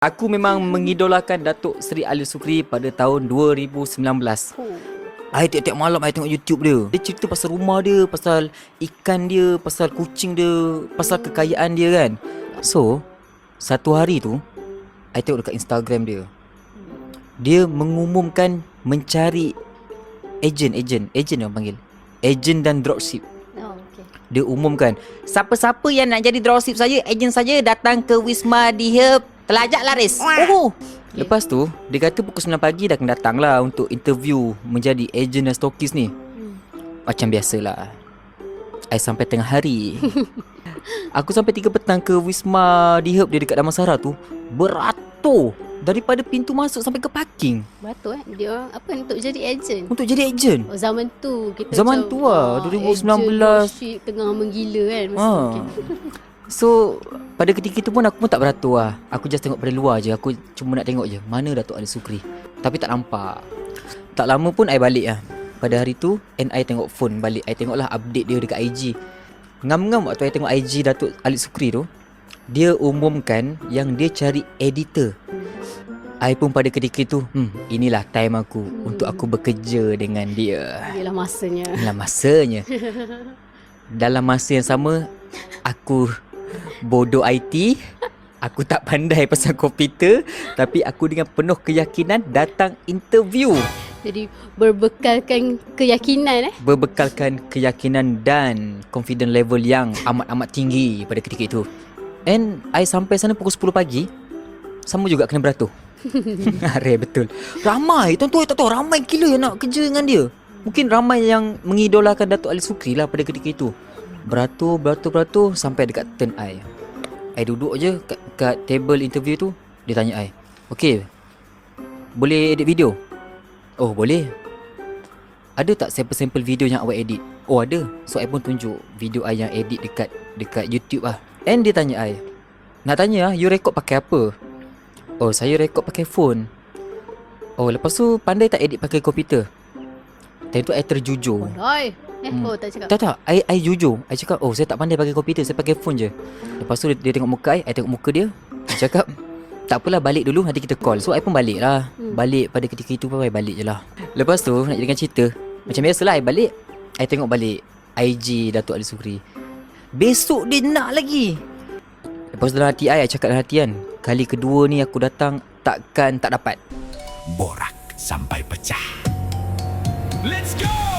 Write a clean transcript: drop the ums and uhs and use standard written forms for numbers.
Aku memang mengidolakan Datuk Seri Ali Sukri pada tahun 2019. I tiap-tiap malam I tengok YouTube dia. Dia cerita pasal rumah dia, pasal ikan dia, pasal kucing dia, pasal kekayaan dia kan. So, satu hari tu I tengok dekat Instagram dia. Dia mengumumkan mencari ejen orang panggil. Ejen dan dropship. Dia umumkan, siapa-siapa yang nak jadi dropship saya, ejen saja, datang ke Wisma Dihep Telajak Laris. Lepas tu dia kata pukul 9 pagi dah kena datang lah untuk interview menjadi ejen dan stokis ni. Macam biasalah, I sampai tengah hari. Aku sampai 3 petang ke Wisma Dihep dia dekat Damansara tu. Beratur daripada pintu masuk sampai ke parking. Beratur Dia apa untuk jadi ejen? Untuk jadi ejen. Zaman tu kita Zaman tu lah 2019 ejen tengah menggila kan masa So pada ketika itu pun aku pun tak beratur lah. Aku just tengok pada luar je. Aku cuma nak tengok je mana Datuk Ali Sukri. Tapi tak nampak. Tak lama pun I balik lah pada hari tu. And I tengok phone balik. I tengok lah update dia dekat IG. Ngam-ngam waktu I tengok IG Datuk Ali Sukri tu, dia umumkan yang dia cari editor. I pun pada ketika itu inilah time aku untuk aku bekerja dengan dia. Inilah masanya. Inilah masanya. Dalam masa yang sama, aku bodoh IT. Aku tak pandai pasal komputer, tapi aku dengan penuh keyakinan datang interview. Jadi berbekalkan keyakinan Berbekalkan keyakinan dan confident level yang amat-amat tinggi pada ketika itu. And I sampai sana pukul 10 pagi. Sama juga kena beratur. Rare betul. Ramai, tuan-tuan tak tahu, ramai gila yang nak kerja dengan dia. Mungkin ramai yang mengidolakan Datuk Ali Sukri lah pada ketika itu. Beratur sampai dekat turn I. I duduk je kat table interview tu. Dia tanya I, okay, boleh edit video? Oh boleh. Ada tak sampel-sampel video yang awak edit? Oh ada. So I pun tunjuk video I yang edit dekat YouTube lah. And dia tanya I, nak tanya you rekod pakai apa? Oh saya rekod pakai phone. Oh lepas tu pandai tak edit pakai komputer? Time tu I terjujur. Oh tak cakap. Tak I jujur. I cakap oh saya tak pandai pakai komputer, saya pakai phone je. Lepas tu dia tengok muka I tengok muka dia. Dia cakap tak apalah, balik dulu nanti kita call. So I pun balik lah. Balik pada ketika itu pun I balik je lah. Lepas tu nak jadikan cerita, macam biasalah I balik, I tengok balik IG Datuk Ali Sukri. Besok dia nak lagi. Lepas tu dalam hati I cakap dalam hati kan, kali kedua ni aku datang takkan tak dapat. Borak sampai pecah. Let's go!